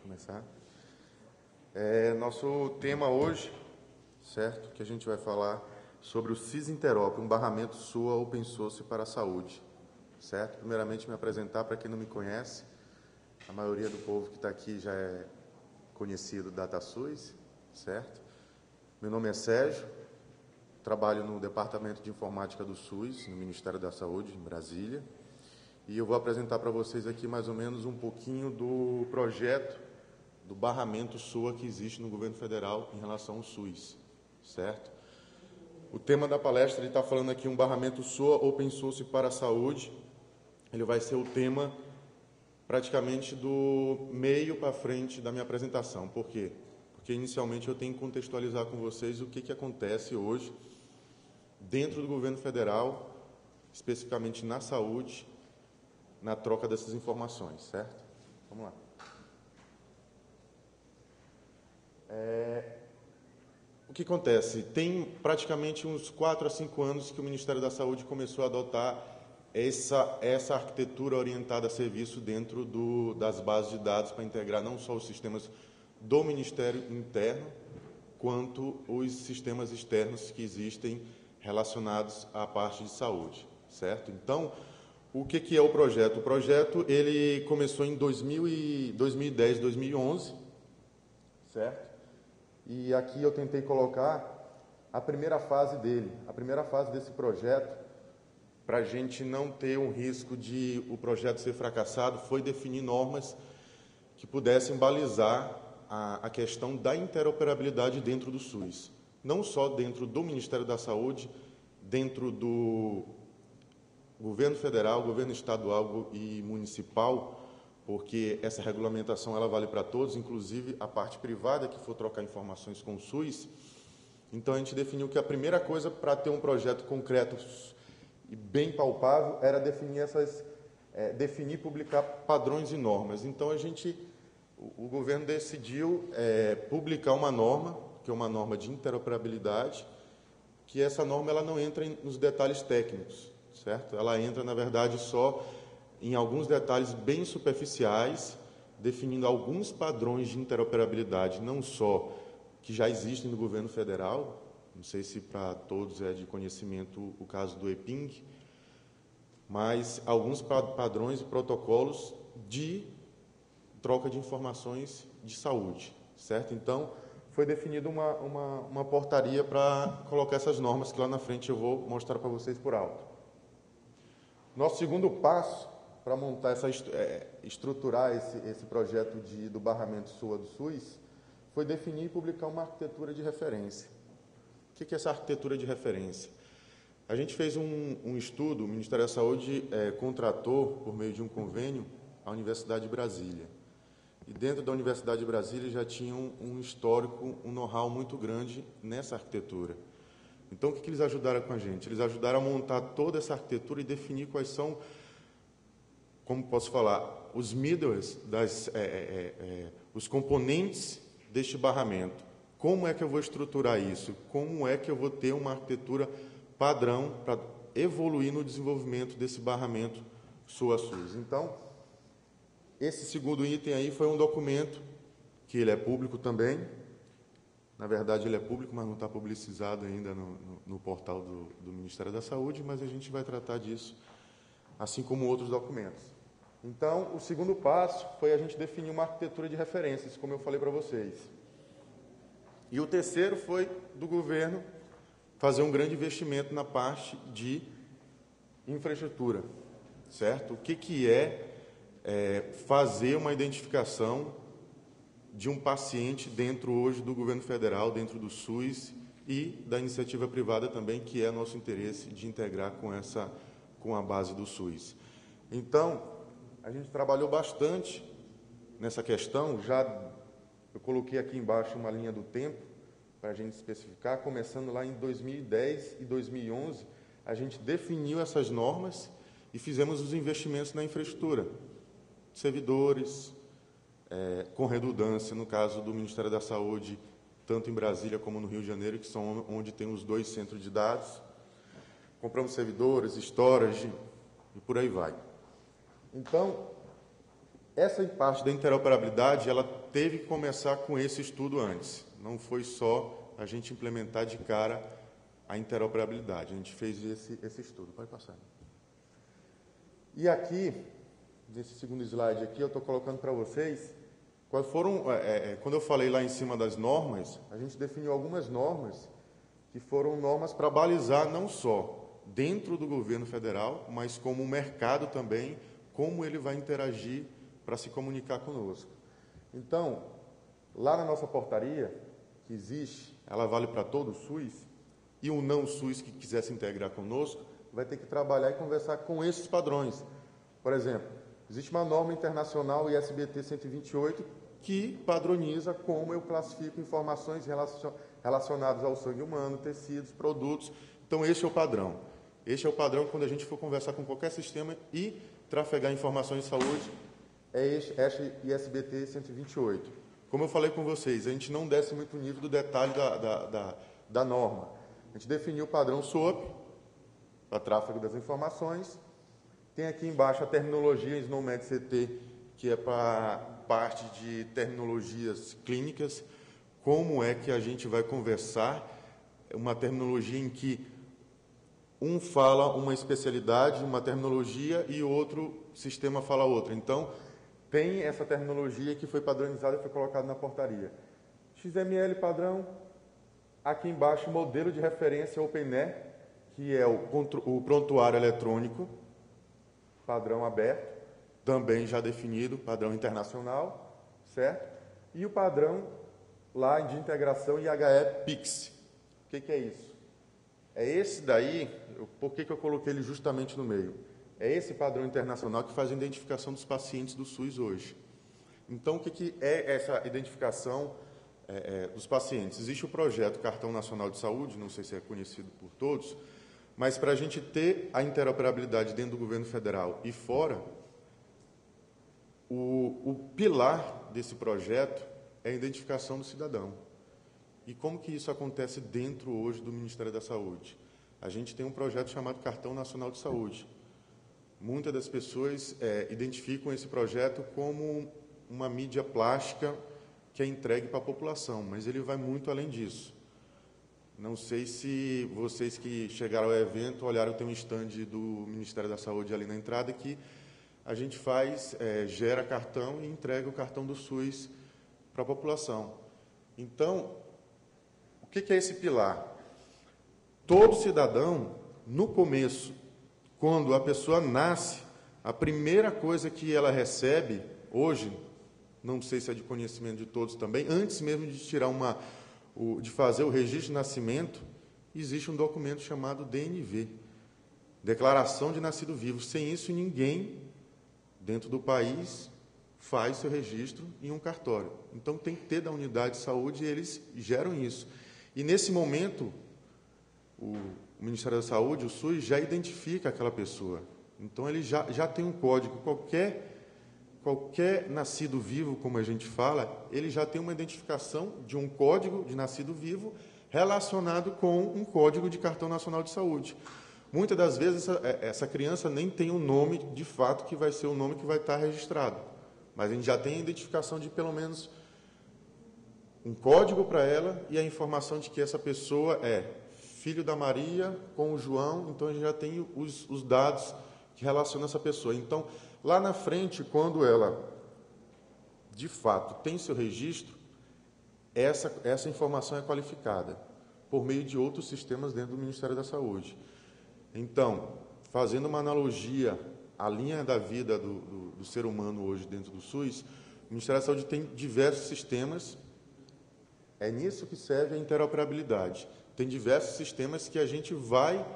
Começar. Nosso tema hoje, certo? Que a gente vai falar sobre o SIS-Interop, um barramento SUA Open Source para a saúde, certo? Primeiramente, me apresentar para quem não me conhece. A maioria do povo que está aqui já é conhecido da DataSUS, certo? Meu nome é Sérgio, trabalho no Departamento de Informática do SUS, no Ministério da Saúde, em Brasília. E eu vou apresentar para vocês aqui mais ou menos um pouquinho do projeto do barramento SUA que existe no governo federal em relação ao SUS, certo? O tema da palestra, ele está falando aqui um barramento SUA Open Source para a saúde. Ele vai ser o tema praticamente do meio para frente da minha apresentação. Por quê? Porque inicialmente eu tenho que contextualizar com vocês o que acontece hoje dentro do governo federal, especificamente na saúde, na troca dessas informações, certo? Vamos lá. O que acontece? Tem praticamente uns 4 a 5 anos que o Ministério da Saúde começou a adotar essa arquitetura orientada a serviço dentro das bases de dados para integrar não só os sistemas do Ministério interno, quanto os sistemas externos que existem relacionados à parte de saúde, certo? Então, o que é o projeto? O projeto ele começou em 2010, 2011, certo? E aqui eu tentei colocar a primeira fase dele. A primeira fase desse projeto, para a gente não ter um risco de o projeto ser fracassado, foi definir normas que pudessem balizar a questão da interoperabilidade dentro do SUS. Não só dentro do Ministério da Saúde, dentro do governo federal, governo estadual e municipal, porque essa regulamentação ela vale para todos, inclusive a parte privada que for trocar informações com o SUS. Então, a gente definiu que a primeira coisa para ter um projeto concreto e bem palpável era definir e publicar padrões e normas. Então, o governo decidiu publicar uma norma, que é uma norma de interoperabilidade, que essa norma ela não entra nos detalhes técnicos, certo? Ela entra, na verdade, só em alguns detalhes bem superficiais, definindo alguns padrões de interoperabilidade, não só que já existem no governo federal, não sei se para todos é de conhecimento o caso do EPING, mas alguns padrões e protocolos de troca de informações de saúde, certo? Então, foi definida uma portaria para colocar essas normas, que lá na frente eu vou mostrar para vocês por alto. Nosso segundo passo para montar estruturar esse projeto do barramento SUA do SUS foi definir e publicar uma arquitetura de referência. O que é essa arquitetura de referência? A gente fez um estudo, o Ministério da Saúde contratou, por meio de um convênio, a Universidade de Brasília. E dentro da Universidade de Brasília já tinha um histórico, um know-how muito grande nessa arquitetura. Então, o que eles ajudaram com a gente? Eles ajudaram a montar toda essa arquitetura e definir quais são, como posso falar, os middlewares, os componentes deste barramento. Como é que eu vou estruturar isso? Como é que eu vou ter uma arquitetura padrão para evoluir no desenvolvimento desse barramento SUA-SUS? Então, esse segundo item aí foi um documento que ele é público também. Na verdade, ele é público, mas não está publicizado ainda no portal do Ministério da Saúde, mas a gente vai tratar disso, assim como outros documentos. Então, o segundo passo foi a gente definir uma arquitetura de referências, como eu falei para vocês. E o terceiro foi do governo fazer um grande investimento na parte de infraestrutura, certo? O que é fazer uma identificação de um paciente dentro hoje do governo federal, dentro do SUS e da iniciativa privada também, que é nosso interesse de integrar com a base do SUS. Então, a gente trabalhou bastante nessa questão, eu coloquei aqui embaixo uma linha do tempo para a gente especificar, começando lá em 2010 e 2011, a gente definiu essas normas e fizemos os investimentos na infraestrutura, servidores, com redundância, no caso do Ministério da Saúde, tanto em Brasília como no Rio de Janeiro, que são onde tem os 2 centros de dados. Compramos servidores, storage e por aí vai. Então, essa parte da interoperabilidade, ela teve que começar com esse estudo antes. Não foi só a gente implementar de cara a interoperabilidade. A gente fez esse estudo. Pode passar. E aqui, nesse segundo slide aqui, eu estou colocando para vocês quais foram, quando eu falei lá em cima das normas, a gente definiu algumas normas que foram normas para balizar não só dentro do governo federal, mas como o mercado também, como ele vai interagir para se comunicar conosco. Então, lá na nossa portaria, que existe, ela vale para todo o SUS, e o não SUS que quiser se integrar conosco, vai ter que trabalhar e conversar com esses padrões. Por exemplo, existe uma norma internacional, ISBT 128, que padroniza como eu classifico informações relacionadas ao sangue humano, tecidos, produtos. Então, este é o padrão. Este é o padrão quando a gente for conversar com qualquer sistema e trafegar informações de saúde, é este ISBT 128. Como eu falei com vocês, a gente não desce muito o nível do detalhe da norma. A gente definiu o padrão SOAP, para tráfego das informações. Tem aqui embaixo a terminologia SNOMED CT, que é para parte de terminologias clínicas, como é que a gente vai conversar, uma terminologia em que um fala uma especialidade, uma terminologia, e outro sistema fala outra. Então, tem essa terminologia que foi padronizada e foi colocada na portaria. XML padrão, aqui embaixo, modelo de referência OpenAir, que é o prontuário eletrônico, padrão aberto, também já definido, padrão internacional, certo? E o padrão lá de integração IHE-PIX. O que é isso? É esse daí, por que eu coloquei ele justamente no meio? É esse padrão internacional que faz a identificação dos pacientes do SUS hoje. Então, o que é essa identificação dos pacientes? Existe o projeto Cartão Nacional de Saúde, não sei se é conhecido por todos, mas para a gente ter a interoperabilidade dentro do governo federal e fora, o pilar desse projeto é a identificação do cidadão. E como que isso acontece dentro hoje do Ministério da Saúde? A gente tem um projeto chamado Cartão Nacional de Saúde. Muitas das pessoas identificam esse projeto como uma mídia plástica que é entregue para a população, mas ele vai muito além disso. Não sei se vocês que chegaram ao evento olharam, tem um stand do Ministério da Saúde ali na entrada que a gente gera cartão e entrega o cartão do SUS para a população. Então, o que é esse pilar? Todo cidadão, no começo, quando a pessoa nasce, a primeira coisa que ela recebe, hoje, não sei se é de conhecimento de todos também, antes mesmo de tirar de fazer o registro de nascimento, existe um documento chamado DNV, Declaração de Nascido Vivo. Sem isso, ninguém dentro do país faz seu registro em um cartório. Então, tem que ter da unidade de saúde e eles geram isso. E, nesse momento, o Ministério da Saúde, o SUS, já identifica aquela pessoa. Então, ele já tem um código. Qualquer nascido vivo, como a gente fala, ele já tem uma identificação de um código de nascido vivo relacionado com um código de Cartão Nacional de Saúde. Muitas das vezes, essa criança nem tem um nome, de fato, que vai ser o nome que vai estar registrado. Mas a gente já tem a identificação de, pelo menos, um código para ela e a informação de que essa pessoa é filho da Maria com o João, então a gente já tem os dados que relacionam essa pessoa. Então, lá na frente, quando ela, de fato, tem seu registro, essa informação é qualificada por meio de outros sistemas dentro do Ministério da Saúde. Então, fazendo uma analogia à linha da vida do ser humano hoje dentro do SUS, o Ministério da Saúde tem diversos sistemas, é nisso que serve a interoperabilidade. Tem diversos sistemas que a gente vai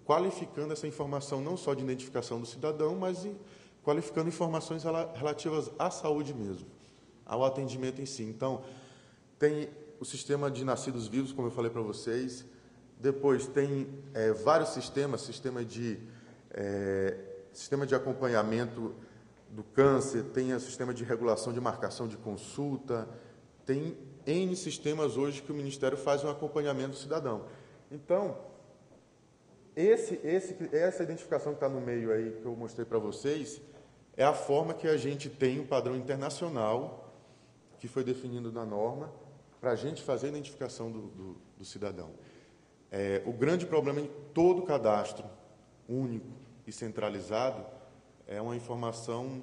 qualificando essa informação, não só de identificação do cidadão, mas qualificando informações relativas à saúde mesmo, ao atendimento em si. Então, tem o sistema de nascidos vivos, como eu falei para vocês. Depois tem vários sistemas, sistema de acompanhamento do câncer, tem o sistema de regulação de marcação de consulta, tem N sistemas hoje que o Ministério faz um acompanhamento do cidadão. Então, essa identificação que está no meio aí, que eu mostrei para vocês, é a forma que a gente tem um padrão internacional que foi definido na norma para a gente fazer a identificação do cidadão. O grande problema em todo cadastro único e centralizado é uma informação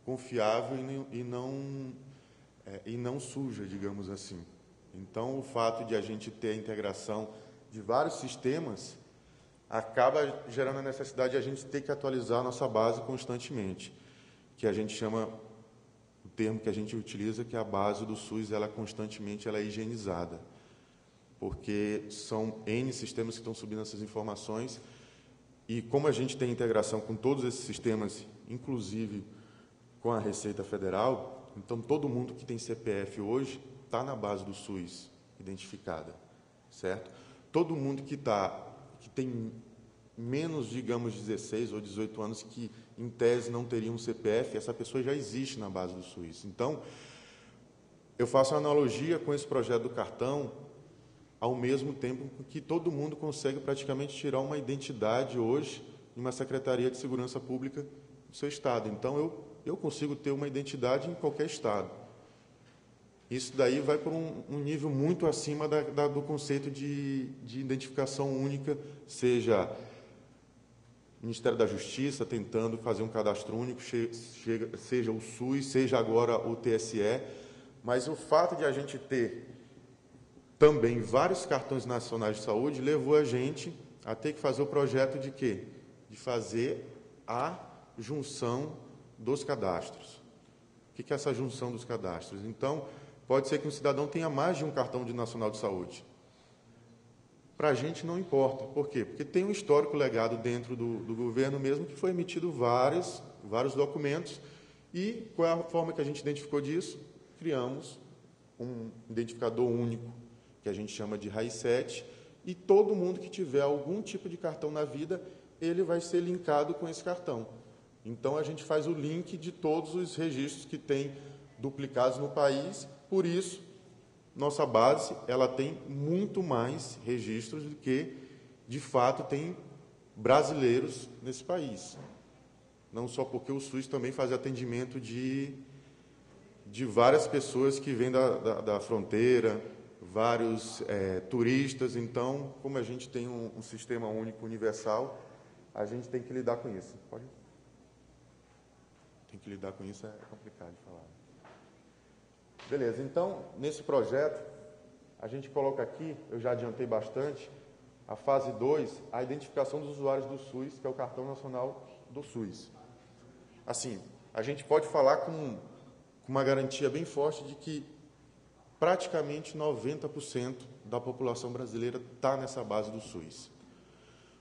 confiável e não suja, digamos assim. Então, o fato de a gente ter a integração de vários sistemas acaba gerando a necessidade de a gente ter que atualizar a nossa base constantemente, que a gente chama, o termo que a gente utiliza, que é a base do SUS, ela constantemente ela é higienizada, porque são N sistemas que estão subindo essas informações, e como a gente tem integração com todos esses sistemas, inclusive com a Receita Federal, então todo mundo que tem CPF hoje está na base do SUS identificada, certo? Todo mundo que tem menos, digamos, 16 ou 18 anos, que em tese não teria um CPF, essa pessoa já existe na base do SUS. Então, eu faço uma analogia com esse projeto do cartão, ao mesmo tempo que todo mundo consegue praticamente tirar uma identidade hoje em uma Secretaria de Segurança Pública do seu estado. Então, eu consigo ter uma identidade em qualquer estado. Isso daí vai por um nível muito acima do conceito de identificação única, seja o Ministério da Justiça tentando fazer um cadastro único, seja o SUS, seja agora o TSE, mas o fato de a gente ter também vários cartões nacionais de saúde levou a gente a ter que fazer o projeto de quê? De fazer a junção dos cadastros. O que é essa junção dos cadastros? Então, pode ser que um cidadão tenha mais de um cartão nacional de saúde. Para a gente não importa. Por quê? Porque tem um histórico legado dentro do governo mesmo, que foi emitido vários documentos, e qual é a forma que a gente identificou disso? Criamos um identificador único, que a gente chama de RAIS 7, e todo mundo que tiver algum tipo de cartão na vida, ele vai ser linkado com esse cartão. Então, a gente faz o link de todos os registros que tem duplicados no país. Por isso, nossa base ela tem muito mais registros do que, de fato, tem brasileiros nesse país. Não só porque o SUS também faz atendimento de várias pessoas que vêm da fronteira, vários turistas. Então, como a gente tem um sistema único universal, a gente tem que lidar com isso. Tem que lidar com isso, é complicado de falar. Beleza, então, nesse projeto, a gente coloca aqui, eu já adiantei bastante, a fase 2, a identificação dos usuários do SUS, que é o Cartão Nacional do SUS. Assim, a gente pode falar com uma garantia bem forte de que praticamente 90% da população brasileira está nessa base do SUS.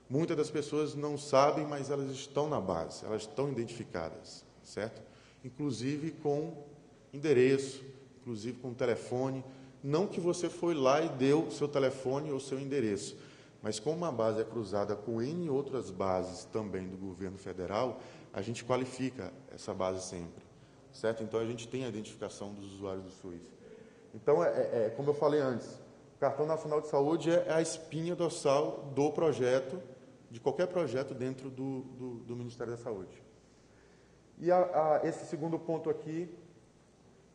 Muitas das pessoas não sabem, mas elas estão na base, elas estão identificadas, certo? Inclusive com endereço, inclusive com telefone. Não que você foi lá e deu seu telefone ou seu endereço, mas como uma base é cruzada com N outras bases também do governo federal, a gente qualifica essa base sempre, certo? Então, a gente tem a identificação dos usuários do SUS. Então, como eu falei antes, o Cartão Nacional de Saúde é a espinha dorsal do projeto, de qualquer projeto dentro do Ministério da Saúde. E esse segundo ponto aqui,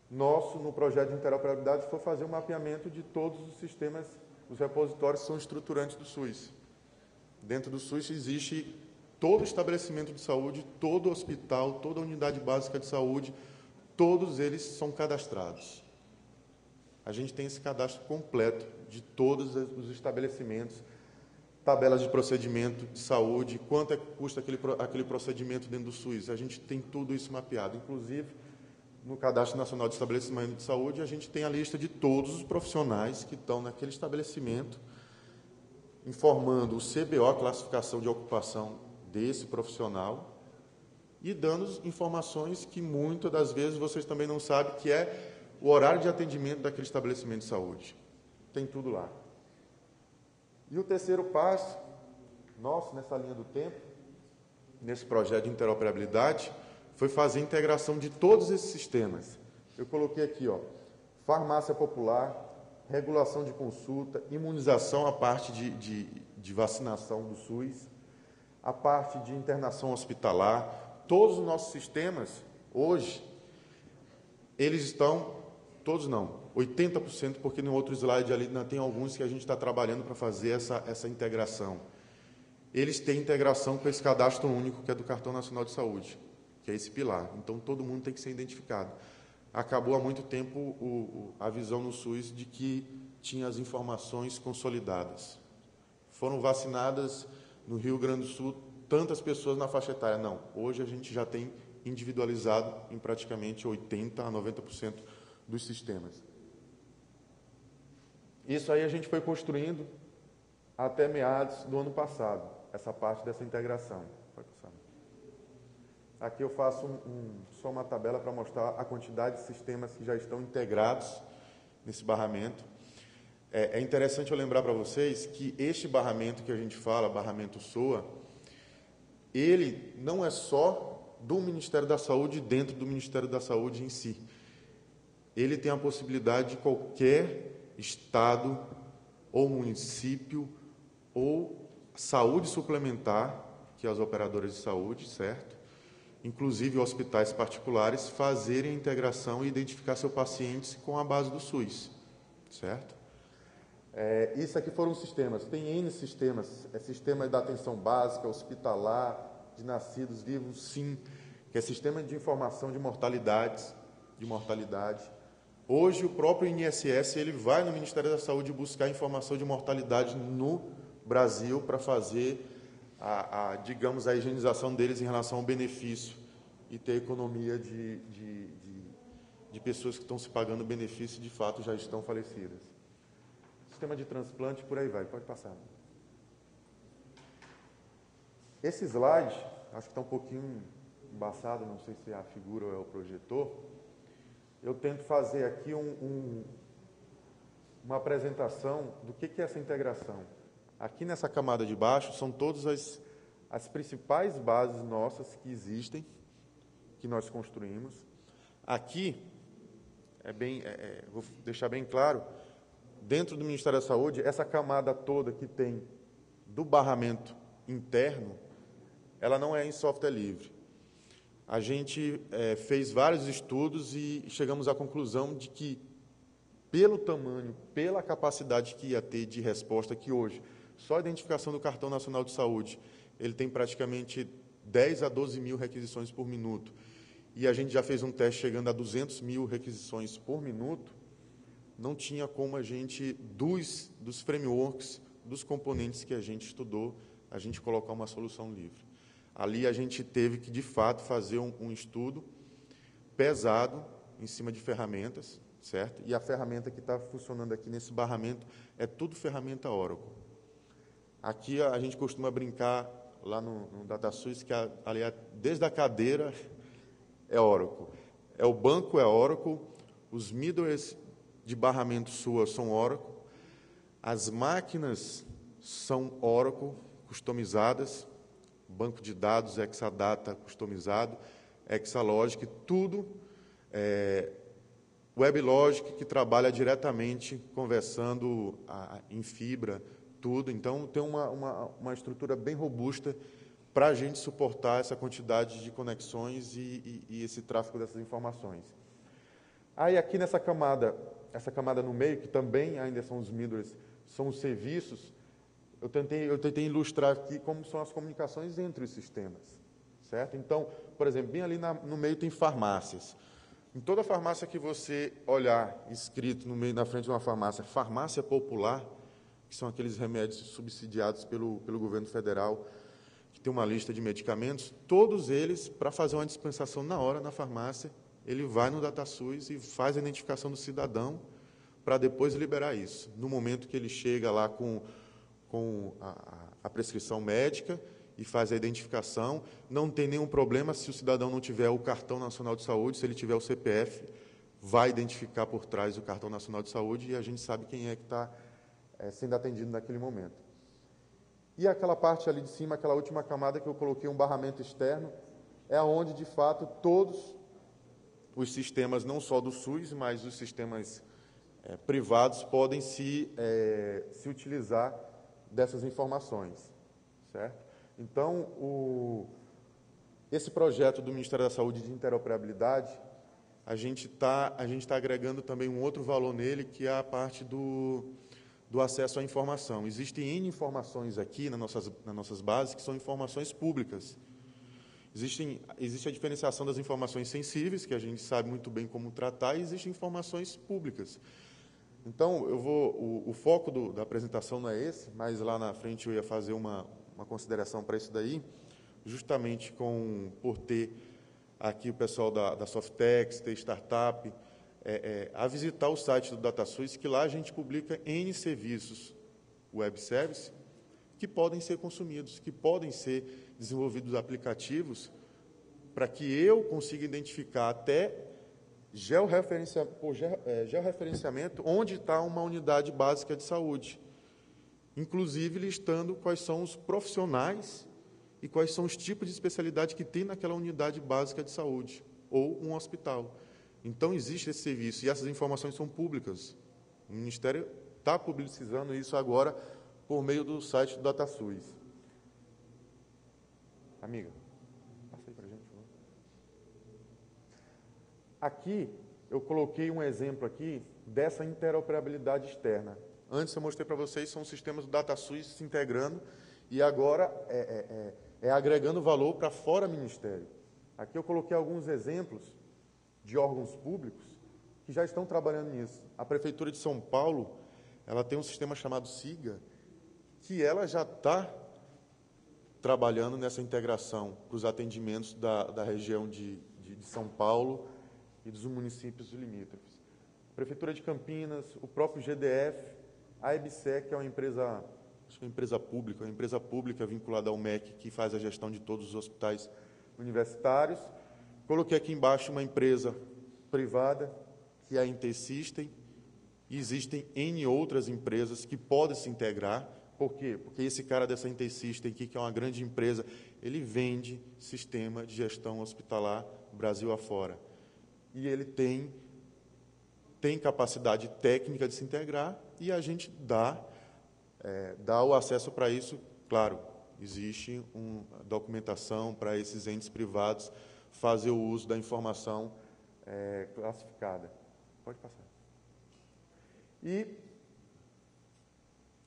nosso, no projeto de interoperabilidade, foi fazer um mapeamento de todos os sistemas, os repositórios são estruturantes do SUS. Dentro do SUS existe todo estabelecimento de saúde, todo hospital, toda unidade básica de saúde, todos eles são cadastrados. A gente tem esse cadastro completo de todos os estabelecimentos, tabelas de procedimento de saúde, quanto custa aquele procedimento dentro do SUS. A gente tem tudo isso mapeado. Inclusive, no Cadastro Nacional de Estabelecimento de Saúde, a gente tem a lista de todos os profissionais que estão naquele estabelecimento, informando o CBO, a classificação de ocupação desse profissional, e dando informações que muitas das vezes vocês também não sabem, que é o horário de atendimento daquele estabelecimento de saúde. Tem tudo lá. E o terceiro passo, nosso, nessa linha do tempo, nesse projeto de interoperabilidade, foi fazer a integração de todos esses sistemas. Eu coloquei aqui, farmácia popular, regulação de consulta, imunização, a parte de vacinação do SUS, a parte de internação hospitalar, todos os nossos sistemas, hoje, eles estão, todos não, 80%, porque no outro slide ali tem alguns que a gente está trabalhando para fazer essa integração. Eles têm integração com esse cadastro único, que é do Cartão Nacional de Saúde, que é esse pilar. Então, todo mundo tem que ser identificado. Acabou há muito tempo a visão no SUS de que tinha as informações consolidadas. Foram vacinadas no Rio Grande do Sul tantas pessoas na faixa etária. Não, hoje a gente já tem individualizado em praticamente 80% a 90% dos sistemas. Isso aí a gente foi construindo até meados do ano passado, essa parte dessa integração. Aqui eu faço só uma tabela para mostrar a quantidade de sistemas que já estão integrados nesse barramento. É interessante eu lembrar para vocês que este barramento que a gente fala, barramento SOA, ele não é só do Ministério da Saúde, dentro do Ministério da Saúde em si. Ele tem a possibilidade de qualquer estado ou município ou saúde suplementar, que é as operadoras de saúde, certo? Inclusive hospitais particulares, fazerem a integração e identificar seus pacientes com a base do SUS, certo? Isso aqui foram sistemas, tem N sistemas, sistema da atenção básica, hospitalar, de nascidos vivos, sim, que é sistema de informação de mortalidade. Hoje, o próprio INSS, ele vai no Ministério da Saúde buscar informação de mortalidade no Brasil para fazer digamos, a higienização deles em relação ao benefício e ter economia de pessoas que estão se pagando benefício e, de fato, já estão falecidas. Sistema de transplante, por aí vai. Pode passar. Esse slide, acho que está um pouquinho embaçado, não sei se é a figura ou é o projetor. Eu tento fazer aqui uma apresentação do que é essa integração. Aqui nessa camada de baixo são todas as principais bases nossas que existem, que nós construímos. Aqui, vou deixar bem claro, dentro do Ministério da Saúde, essa camada toda que tem do barramento interno, ela não é em software livre. A gente fez vários estudos e chegamos à conclusão de que, pelo tamanho, pela capacidade que ia ter de resposta, que hoje, só a identificação do Cartão Nacional de Saúde, ele tem praticamente 10 a 12 mil requisições por minuto, e a gente já fez um teste chegando a 200 mil requisições por minuto, não tinha como a gente, dos frameworks, dos componentes que a gente estudou, a gente colocar uma solução livre. Ali a gente teve que, de fato, fazer um estudo pesado em cima de ferramentas, certo? E a ferramenta que está funcionando aqui nesse barramento é tudo ferramenta Oracle. Aqui a gente costuma brincar lá no DataSUS que desde a cadeira é Oracle. O banco é Oracle, os middlewares de barramento SOA são Oracle, as máquinas são Oracle, customizadas, banco de dados, Exadata customizado, Exalogic, tudo, WebLogic, que trabalha diretamente conversando em fibra, tudo. Então, tem uma estrutura bem robusta para a gente suportar essa quantidade de conexões e esse tráfego dessas informações. Aí, aqui nessa camada, essa camada no meio, que também ainda são os middlewares, são os serviços, eu tentei ilustrar aqui como são as comunicações entre os sistemas, certo? Então, por exemplo, bem ali no meio tem farmácias. Em toda farmácia que você olhar escrito no meio, na frente de uma farmácia, farmácia popular, que são aqueles remédios subsidiados pelo governo federal, que tem uma lista de medicamentos, todos eles, para fazer uma dispensação na hora na farmácia, ele vai no DataSUS e faz a identificação do cidadão para depois liberar isso. No momento que ele chega lá com a prescrição médica e faz a identificação, não tem nenhum problema se o cidadão não tiver o Cartão Nacional de Saúde, se ele tiver o CPF, vai identificar por trás o Cartão Nacional de Saúde e a gente sabe quem é que está sendo atendido naquele momento. E aquela parte ali de cima, aquela última camada que eu coloquei um barramento externo, é onde, de fato, todos os sistemas, não só do SUS, mas os sistemas privados, podem se utilizar dessas informações, certo? Então, esse projeto do Ministério da Saúde de interoperabilidade, a gente tá agregando também um outro valor nele, que é a parte do acesso à informação. Existem N informações aqui nas nossas bases que são informações públicas. Existe a diferenciação das informações sensíveis, que a gente sabe muito bem como tratar, e existem informações públicas. Então, o foco da apresentação não é esse, mas lá na frente eu ia fazer uma consideração para isso daí, justamente por ter aqui o pessoal da Softex, ter startup, a visitar o site do DataSUS, que lá a gente publica N serviços web service que podem ser consumidos, que podem ser desenvolvidos aplicativos para que eu consiga identificar até georreferenciamento onde está uma unidade básica de saúde, inclusive listando quais são os profissionais e quais são os tipos de especialidade que tem naquela unidade básica de saúde ou um hospital. Então, existe esse serviço e essas informações são públicas. O Ministério está publicizando isso agora por meio do site do DataSUS. Amiga, passa aí para a gente. Aqui, eu coloquei um exemplo aqui dessa interoperabilidade externa. Antes eu mostrei para vocês, são os sistemas do DataSUS se integrando e agora agregando valor para fora do Ministério. Aqui eu coloquei alguns exemplos de órgãos públicos que já estão trabalhando nisso. A Prefeitura de São Paulo, ela tem um sistema chamado SIGA, que ela já está trabalhando nessa integração para os atendimentos da região de São Paulo e dos municípios limítrofes. A Prefeitura de Campinas, o próprio GDF, a EBSEC, que é uma empresa, acho que é uma empresa pública vinculada ao MEC, que faz a gestão de todos os hospitais universitários. Coloquei aqui embaixo uma empresa privada, que é a InterSystem, e existem N outras empresas que podem se integrar. Por quê? Porque esse cara dessa InterSystem aqui, que é uma grande empresa, ele vende sistema de gestão hospitalar Brasil afora. E ele tem capacidade técnica de se integrar e a gente dá o acesso para isso. Claro, existe uma documentação para esses entes privados fazer o uso da informação classificada. Pode passar. E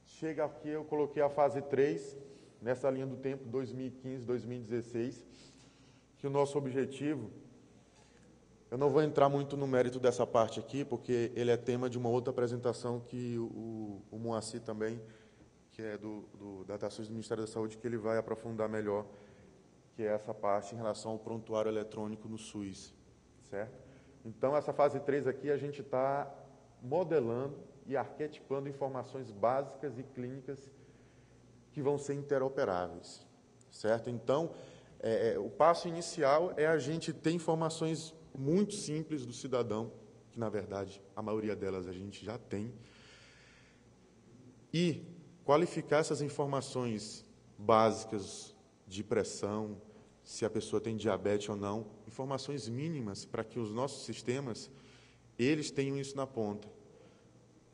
chega aqui, eu coloquei a fase 3, nessa linha do tempo, 2015, 2016, que o nosso objetivo, eu não vou entrar muito no mérito dessa parte aqui, porque ele é tema de uma outra apresentação que o Moacir também, que é do DataSUS do Ministério da Saúde, que ele vai aprofundar melhor, que é essa parte em relação ao prontuário eletrônico no SUS, certo? Então, essa fase 3 aqui, a gente está modelando e arquetipando informações básicas e clínicas que vão ser interoperáveis, certo? Então, o passo inicial é a gente ter informações muito simples do cidadão, que, na verdade, a maioria delas a gente já tem, e qualificar essas informações básicas de pressão, se a pessoa tem diabetes ou não, informações mínimas para que os nossos sistemas, eles tenham isso na ponta.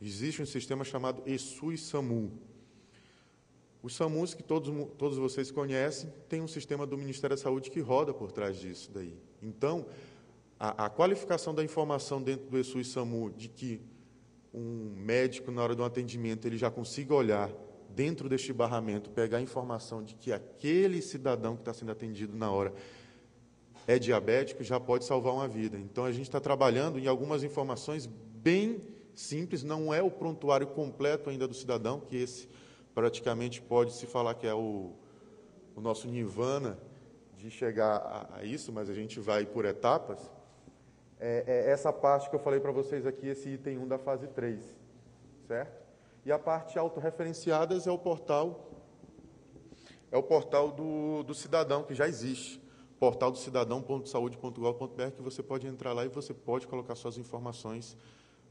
Existe um sistema chamado eSUS-SAMU. Os SAMUs, que todos vocês conhecem, tem um sistema do Ministério da Saúde que roda por trás disso daí. Então, a qualificação da informação dentro do eSUS-SAMU, de que um médico, na hora do atendimento, ele já consiga olhar dentro deste barramento, pegar a informação de que aquele cidadão que está sendo atendido na hora é diabético, já pode salvar uma vida. Então, a gente está trabalhando em algumas informações bem simples, não é o prontuário completo ainda do cidadão, que esse praticamente pode-se falar que é o nosso nirvana de chegar a isso, mas a gente vai por etapas. Essa parte que eu falei para vocês aqui, esse item 1 da fase 3, certo? E a parte autorreferenciadas é o portal do cidadão, que já existe, portal do cidadão.saude.gov.br, que você pode entrar lá e você pode colocar suas informações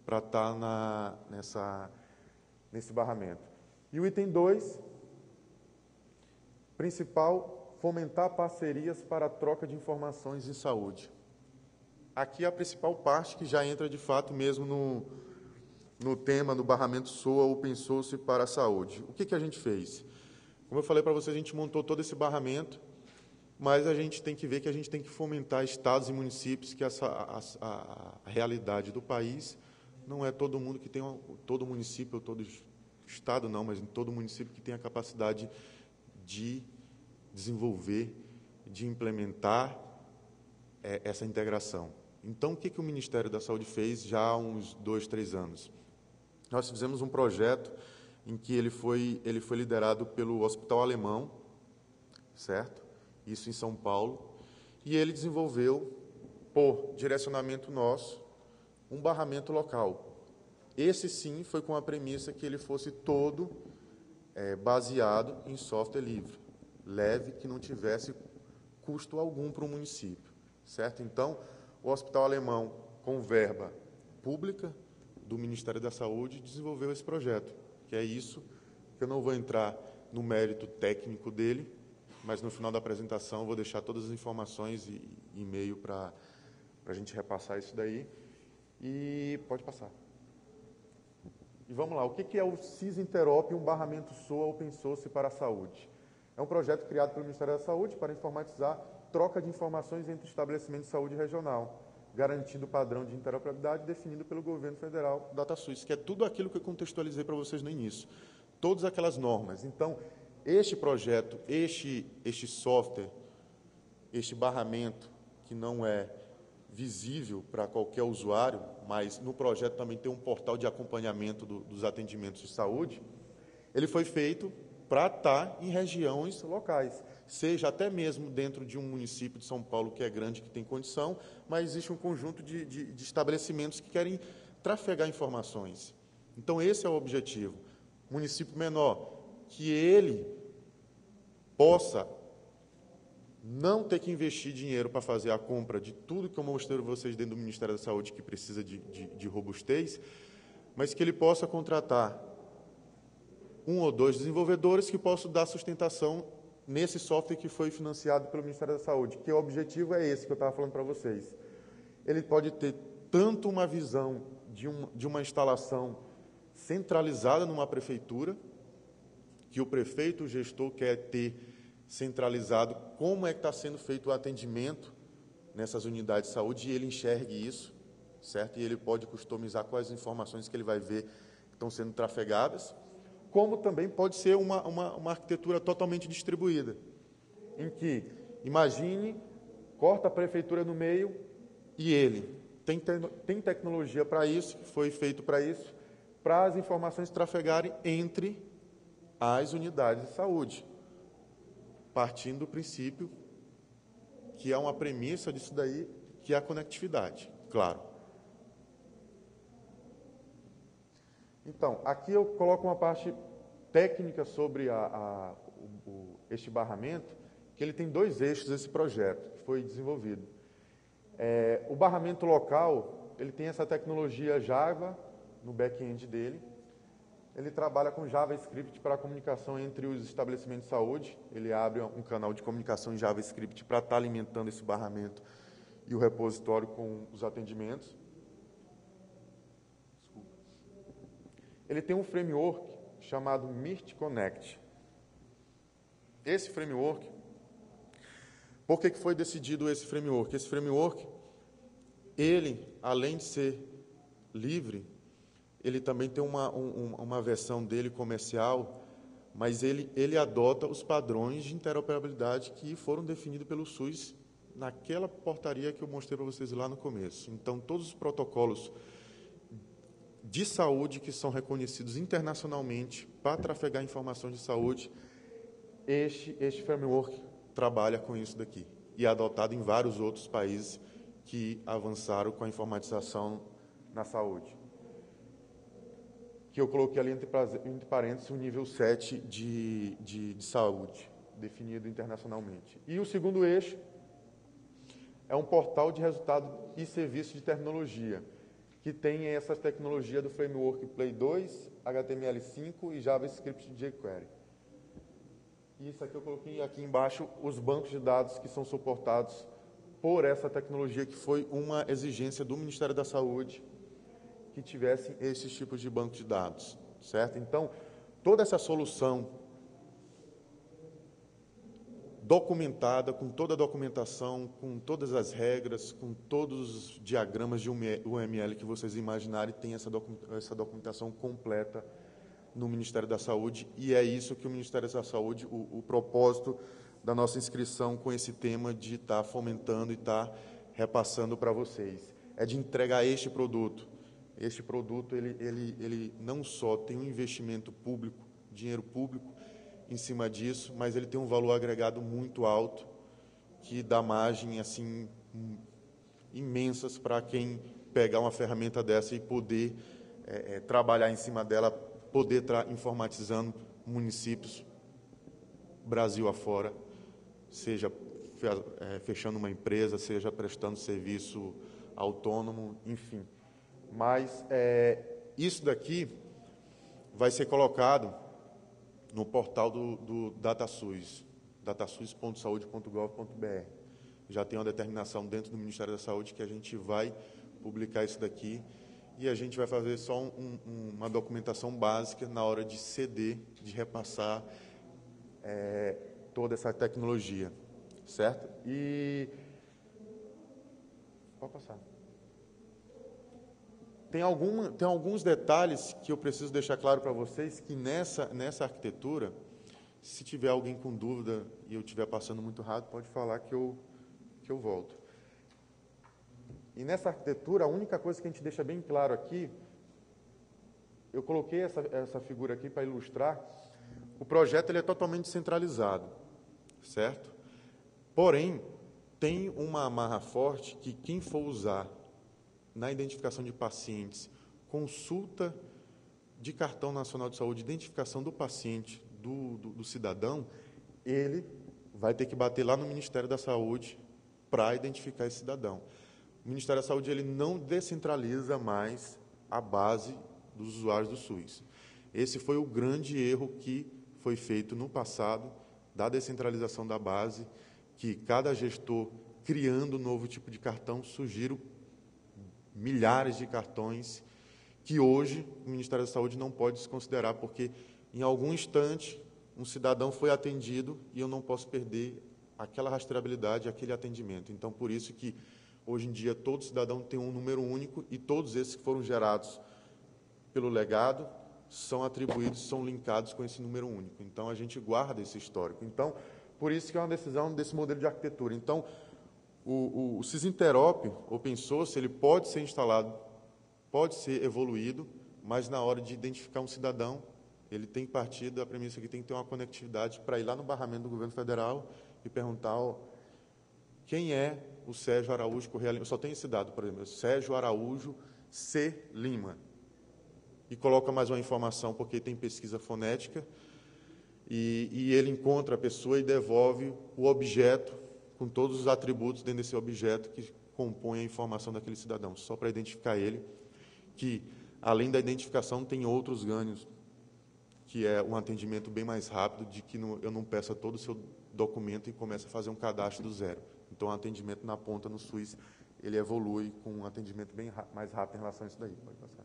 para estar nesse barramento. E o item 2, principal, fomentar parcerias para a troca de informações em saúde. Aqui é a principal parte que já entra, de fato, mesmo no tema, no barramento SOA, Open Source para a saúde. O que a gente fez? Como eu falei para vocês, a gente montou todo esse barramento mas a gente tem que ver que a gente tem que fomentar estados e municípios, que a realidade do país não é todo mundo que tem, todo município, ou todo estado não, mas todo município que tem a capacidade de desenvolver, de implementar essa integração. Então, o que o Ministério da Saúde fez já há uns 2, 3 anos? Nós fizemos um projeto em que ele foi liderado pelo Hospital Alemão, certo? Isso em São Paulo, e ele desenvolveu, por direcionamento nosso, um barramento local. Esse, sim, foi com a premissa que ele fosse todo baseado em software livre, leve, que não tivesse custo algum para o município, certo? Então, o Hospital Alemão, com verba pública do Ministério da Saúde, desenvolveu esse projeto, que é isso, que eu não vou entrar no mérito técnico dele, mas no final da apresentação eu vou deixar todas as informações e e-mail para a gente repassar isso daí. E pode passar. E vamos lá, o que é o CIS-Interop, um barramento SOA Open Source para a saúde? É um projeto criado pelo Ministério da Saúde para informatizar troca de informações entre estabelecimentos de saúde regional, garantindo o padrão de interoperabilidade definido pelo governo federal, DataSUS, que é tudo aquilo que eu contextualizei para vocês no início. Todas aquelas normas. Então, este projeto, este software, este barramento, que não é visível para qualquer usuário, mas no projeto também tem um portal de acompanhamento dos atendimentos de saúde, ele foi feito para estar em regiões locais, seja até mesmo dentro de um município de São Paulo que é grande, que tem condição, mas existe um conjunto de estabelecimentos que querem trafegar informações. Então, esse é o objetivo. Município menor, que ele possa não ter que investir dinheiro para fazer a compra de tudo que eu mostrei para vocês dentro do Ministério da Saúde, que precisa de robustez, mas que ele possa contratar 1 ou 2 desenvolvedores que possam dar sustentação nesse software que foi financiado pelo Ministério da Saúde, que o objetivo é esse que eu estava falando para vocês. Ele pode ter tanto uma visão de uma instalação centralizada numa prefeitura, que o prefeito, o gestor, quer ter centralizado como é que está sendo feito o atendimento nessas unidades de saúde, e ele enxergue isso, certo? E ele pode customizar quais informações que ele vai ver que estão sendo trafegadas, como também pode ser uma arquitetura totalmente distribuída, em que, imagine, corta a prefeitura no meio e ele tem tecnologia para isso, que foi feito para isso, para as informações trafegarem entre as unidades de saúde, partindo do princípio que é uma premissa disso daí, que é a conectividade, claro. Então, aqui eu coloco uma parte técnica sobre este barramento, que ele tem 2 eixos, esse projeto, que foi desenvolvido. O barramento local, ele tem essa tecnologia Java no back-end dele. Ele trabalha com JavaScript para a comunicação entre os estabelecimentos de saúde. Ele abre um canal de comunicação em JavaScript para estar alimentando esse barramento e o repositório com os atendimentos. Desculpa. Ele tem um framework chamado MIRT Connect. Esse framework, por que foi decidido esse framework? Esse framework, ele, além de ser livre, ele também tem uma versão dele comercial, mas ele adota os padrões de interoperabilidade que foram definidos pelo SUS naquela portaria que eu mostrei para vocês lá no começo. Então, todos os protocolos de saúde que são reconhecidos internacionalmente para trafegar informações de saúde, este framework trabalha com isso daqui, e é adotado em vários outros países que avançaram com a informatização na saúde. Que eu coloquei ali entre parênteses o nível 7 de saúde, definido internacionalmente. E o segundo eixo é um portal de resultado e serviço de tecnologia, que tem essa tecnologia do framework Play 2, HTML5 e JavaScript de jQuery. E isso aqui eu coloquei aqui embaixo os bancos de dados que são suportados por essa tecnologia, que foi uma exigência do Ministério da Saúde, que tivessem esses tipos de banco de dados, certo? Então, toda essa solução documentada, com toda a documentação, com todas as regras, com todos os diagramas de UML que vocês imaginarem, tem essa documentação completa no Ministério da Saúde, e é isso que o Ministério da Saúde, o propósito da nossa inscrição com esse tema de estar fomentando e estar repassando para vocês, é de entregar este produto. Este produto, ele não só tem um investimento público, dinheiro público, em cima disso, mas ele tem um valor agregado muito alto, que dá margem assim imensas para quem pegar uma ferramenta dessa e poder trabalhar em cima dela, poder estar informatizando municípios, Brasil afora, seja fechando uma empresa, seja prestando serviço autônomo, enfim. Mas isso daqui vai ser colocado no portal do DataSUS, datasus.saude.gov.br. Já tem uma determinação dentro do Ministério da Saúde que a gente vai publicar isso daqui e a gente vai fazer só uma documentação básica na hora de ceder, de repassar toda essa tecnologia, certo? E... Pode passar. Tem alguns detalhes que eu preciso deixar claro para vocês, que nessa arquitetura, se tiver alguém com dúvida e eu estiver passando muito rápido, pode falar que eu volto. E nessa arquitetura, a única coisa que a gente deixa bem claro aqui, eu coloquei essa figura aqui para ilustrar, o projeto ele é totalmente centralizado, certo? Porém, tem uma amarra forte que quem for usar na identificação de pacientes, consulta de cartão nacional de saúde, identificação do paciente, do cidadão, ele vai ter que bater lá no Ministério da Saúde para identificar esse cidadão. O Ministério da Saúde ele não descentraliza mais a base dos usuários do SUS. Esse foi o grande erro que foi feito no passado, da descentralização da base, que cada gestor, criando um novo tipo de cartão, surgiram milhares de cartões que hoje o Ministério da Saúde não pode desconsiderar, porque em algum instante um cidadão foi atendido e eu não posso perder aquela rastreabilidade, aquele atendimento. Então, por isso que hoje em dia todo cidadão tem um número único e todos esses que foram gerados pelo legado são atribuídos, são linkados com esse número único. Então, a gente guarda esse histórico. Então, por isso que é uma decisão desse modelo de arquitetura. Então, o Sysinterop Open Source, ele pode ser instalado, pode ser evoluído, mas na hora de identificar um cidadão, ele tem que partir da premissa que tem que ter uma conectividade para ir lá no barramento do governo federal e perguntar quem é o Sérgio Araújo Correia Lima. Eu só tenho esse dado, por exemplo, Sérgio Araújo C. Lima. E coloca mais uma informação, porque tem pesquisa fonética, e ele encontra a pessoa e devolve o objeto com todos os atributos dentro desse objeto que compõe a informação daquele cidadão, só para identificar ele, que, além da identificação, tem outros ganhos, que é um atendimento bem mais rápido, de que eu não peça todo o seu documento e comece a fazer um cadastro do zero. Então, o atendimento na ponta no SUS, ele evolui com um atendimento bem mais rápido em relação a isso daí. Pode passar.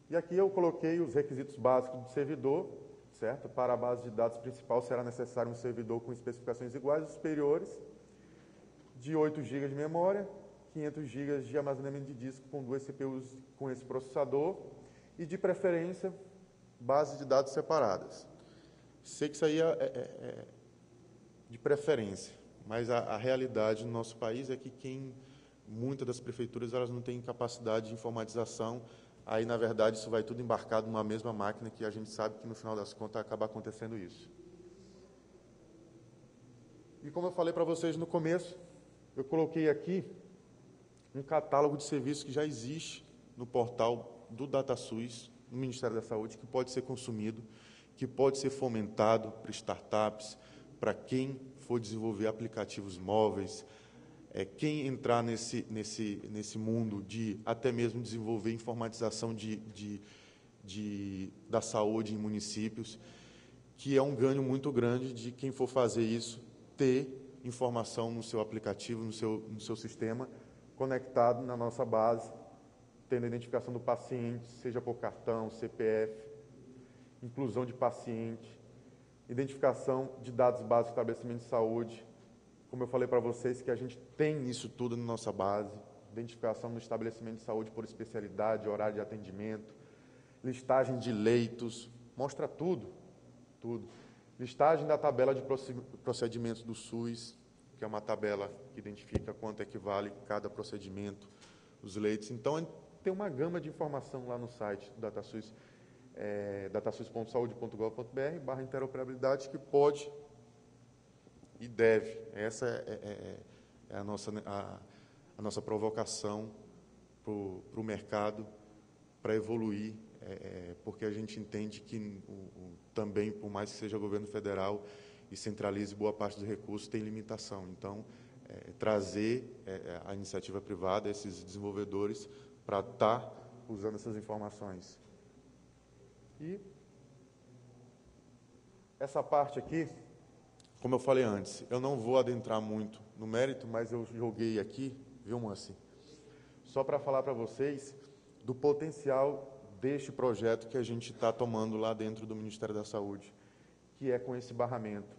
E aqui eu coloquei os requisitos básicos do servidor, certo? Para a base de dados principal será necessário um servidor com especificações iguais ou superiores, de 8 GB de memória, 500 GB de armazenamento de disco com 2 CPUs com esse processador e, de preferência, bases de dados separadas. Sei que isso aí é de preferência, mas a realidade no nosso país é que muitas das prefeituras elas não têm capacidade de informatização. Aí, na verdade, isso vai tudo embarcado numa mesma máquina, que a gente sabe que, no final das contas, acaba acontecendo isso. E como eu falei para vocês no começo, eu coloquei aqui um catálogo de serviços que já existe no portal do DataSUS, no Ministério da Saúde, que pode ser consumido, que pode ser fomentado para startups, para quem for desenvolver aplicativos móveis, quem entrar nesse mundo de até mesmo desenvolver informatização da saúde em municípios, que é um ganho muito grande de quem for fazer isso, ter informação no seu aplicativo, no seu sistema, conectado na nossa base, tendo a identificação do paciente, seja por cartão, CPF, inclusão de paciente, identificação de dados básicos do estabelecimento de saúde, como eu falei para vocês, que a gente tem isso tudo na nossa base, identificação no estabelecimento de saúde por especialidade, horário de atendimento, listagem de leitos, mostra tudo, tudo. Listagem da tabela de procedimentos do SUS, que é uma tabela que identifica quanto equivale cada procedimento, os leitos. Então, tem uma gama de informação lá no site do DataSUS, datasus.saude.gov.br/interoperabilidade, que pode e deve. Essa é a nossa provocação para o mercado, para evoluir, porque a gente entende que também, por mais que seja governo federal e centralize boa parte dos recursos, tem limitação. Então, trazer a iniciativa privada, esses desenvolvedores, para estar usando essas informações. E essa parte aqui, como eu falei antes, eu não vou adentrar muito no mérito, mas eu joguei aqui, viu, Moacir? Só para falar para vocês do potencial deste projeto que a gente está tomando lá dentro do Ministério da Saúde, que é com esse barramento.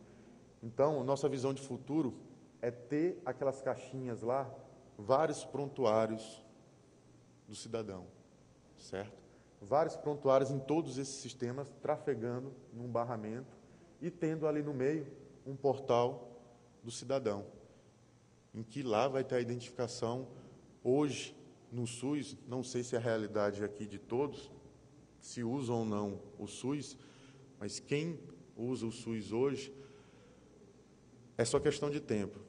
Então, nossa visão de futuro é ter aquelas caixinhas lá, vários prontuários do cidadão, certo? Vários prontuários em todos esses sistemas, trafegando num barramento e tendo ali no meio um portal do cidadão, em que lá vai ter a identificação. Hoje, no SUS, não sei se é a realidade aqui de todos, se usam ou não o SUS, mas quem usa o SUS hoje, é só questão de tempo.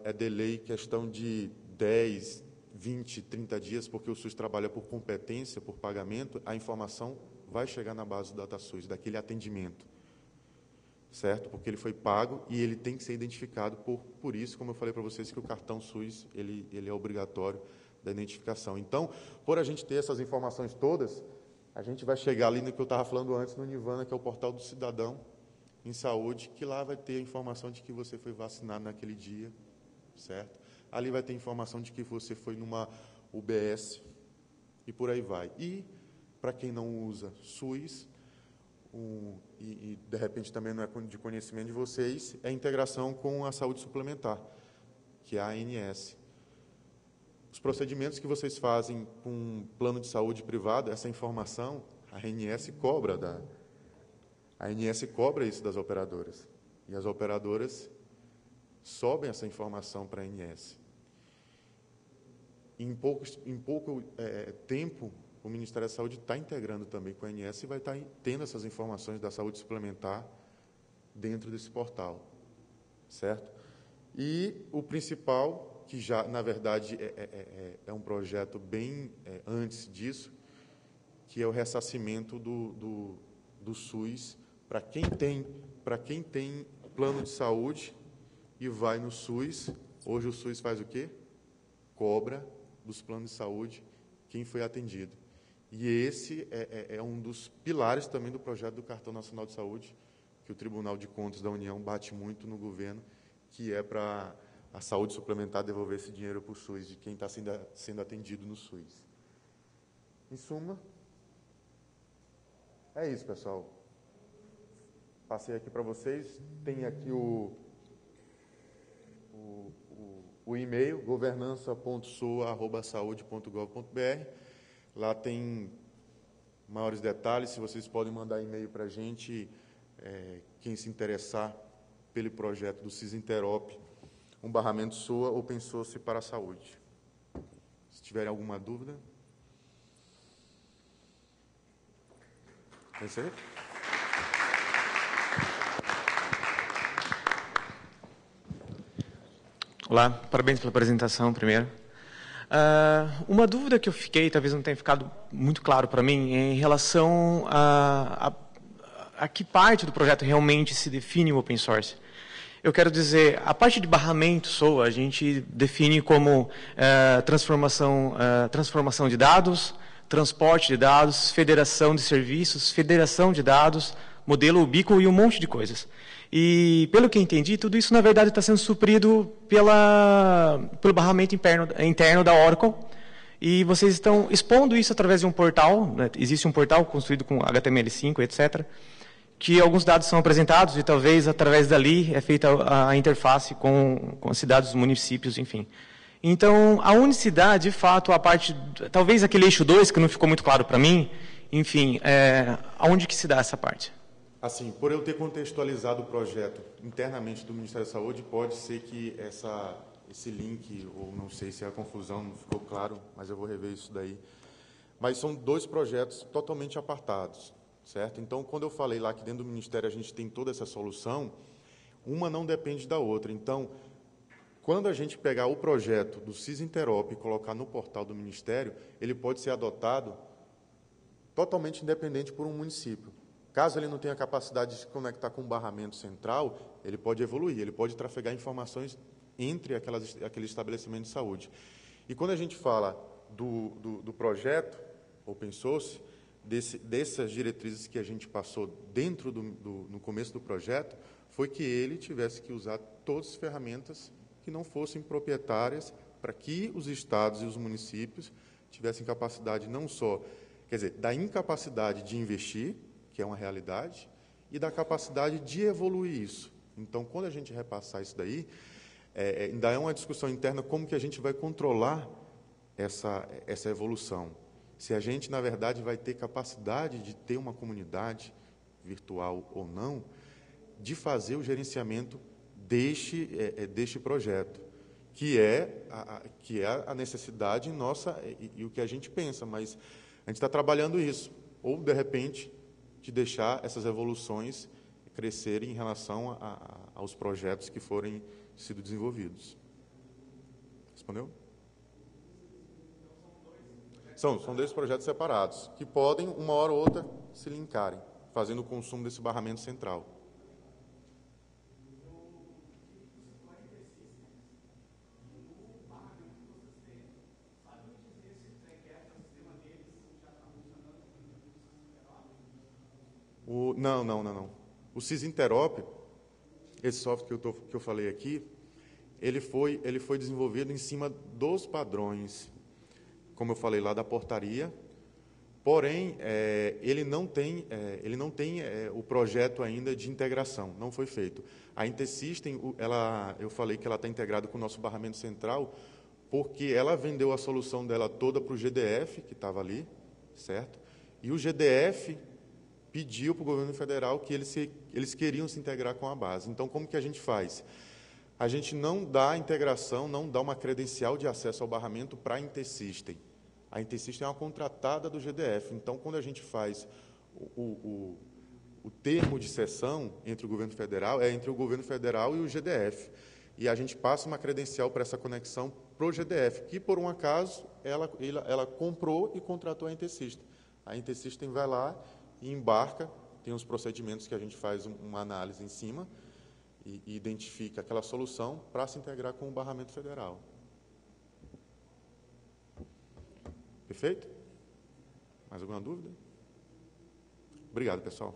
É delay, questão de 10, 20, 30 dias, porque o SUS trabalha por competência, por pagamento, a informação vai chegar na base do DataSUS, daquele atendimento, certo? Porque ele foi pago e ele tem que ser identificado por isso, como eu falei para vocês, que o cartão SUS ele é obrigatório da identificação. Então, por a gente ter essas informações todas, a gente vai chegar ali no que eu estava falando antes, no Nivana, que é o portal do cidadão em saúde, que lá vai ter a informação de que você foi vacinado naquele dia, certo? Ali vai ter informação de que você foi numa UBS e por aí vai. E, para quem não usa SUS, e de repente também não é de conhecimento de vocês, é a integração com a saúde suplementar, que é a ANS. Os procedimentos que vocês fazem com um plano de saúde privado, essa informação, a ANS cobra isso das operadoras. E as operadoras sobem essa informação para a ANS. Em pouco tempo, o Ministério da Saúde está integrando também com a ANS e vai estar tendo essas informações da saúde suplementar dentro desse portal, certo? E o principal, que já, na verdade, é um projeto bem antes disso, que é o ressarcimento do SUS para quem tem plano de saúde e vai no SUS. Hoje o SUS faz o quê? Cobra dos planos de saúde quem foi atendido. E esse é um dos pilares também do projeto do Cartão Nacional de Saúde, que o Tribunal de Contas da União bate muito no governo, que é para a saúde suplementar devolver esse dinheiro para o SUS, de quem está sendo atendido no SUS. Em suma, é isso, pessoal. Passei aqui para vocês. Tem aqui o e-mail, governança.soa@saude.gov.br. Lá tem maiores detalhes. Se vocês podem mandar e-mail para a gente, quem se interessar pelo projeto do CIS-Interop, um barramento SOA Open Source para a saúde. Se tiverem alguma dúvida. É isso aí? Olá, parabéns pela apresentação, primeiro. Uma dúvida que eu fiquei, talvez não tenha ficado muito claro para mim, é em relação a que parte do projeto realmente se define o open source. Eu quero dizer, a parte de barramento SOA, a gente define como transformação de dados, transporte de dados, federação de serviços, federação de dados, modelo ubíquo e um monte de coisas. E, pelo que entendi, tudo isso, na verdade, está sendo suprido pelo barramento interno da Oracle. E vocês estão expondo isso através de um portal, né? Existe um portal construído com HTML5, etc., que alguns dados são apresentados e talvez através dali é feita a interface com as cidades, os municípios, enfim. Então, a unicidade, de fato, a parte, talvez aquele eixo 2, que não ficou muito claro para mim, enfim, aonde que se dá essa parte? Assim, por eu ter contextualizado o projeto internamente do Ministério da Saúde, pode ser que esse link, ou não sei se a confusão não ficou claro, mas eu vou rever isso daí. Mas são dois projetos totalmente apartados, certo? Então, quando eu falei lá que dentro do Ministério a gente tem toda essa solução, uma não depende da outra. Então, quando a gente pegar o projeto do CIS-Interop e colocar no portal do Ministério, ele pode ser adotado totalmente independente por um município. Caso ele não tenha capacidade de se conectar com o barramento central, ele pode evoluir, ele pode trafegar informações entre aquele estabelecimento de saúde. E quando a gente fala do projeto Open Source, dessas diretrizes que a gente passou dentro no começo do projeto, foi que ele tivesse que usar todas as ferramentas que não fossem proprietárias para que os estados e os municípios tivessem capacidade não só, quer dizer, da incapacidade de investir, que é uma realidade, e da capacidade de evoluir isso. Então, quando a gente repassar isso daí, ainda é uma discussão interna como que a gente vai controlar essa evolução. Se a gente, na verdade, vai ter capacidade de ter uma comunidade virtual ou não, de fazer o gerenciamento deste projeto, que é a necessidade nossa e o que a gente pensa, mas a gente está trabalhando isso, ou, de repente, de deixar essas evoluções crescerem em relação aos projetos que forem sido desenvolvidos. Respondeu? São dois projetos separados, que podem, uma hora ou outra, se linkarem, fazendo o consumo desse barramento central. Não. O CIS-Interop, esse software que eu falei aqui, ele foi desenvolvido em cima dos padrões, como eu falei lá, da portaria, porém, ele não tem o projeto ainda de integração, não foi feito. A InterSystem, eu falei que ela está integrada com o nosso barramento central, porque ela vendeu a solução dela toda para o GDF, que estava ali, certo? E o GDF pediu para o governo federal que eles queriam se integrar com a base. Então, como que a gente faz? A gente não dá a integração, não dá uma credencial de acesso ao barramento para a InterSystem. A InterSystem é uma contratada do GDF. Então, quando a gente faz o termo de cessão entre o governo federal, é entre o governo federal e o GDF. E a gente passa uma credencial para essa conexão para o GDF, que, por um acaso, ela comprou e contratou a InterSystem. A InterSystem vai lá e embarca, tem os procedimentos que a gente faz uma análise em cima e identifica aquela solução para se integrar com o barramento federal. Perfeito? Mais alguma dúvida? Obrigado, pessoal.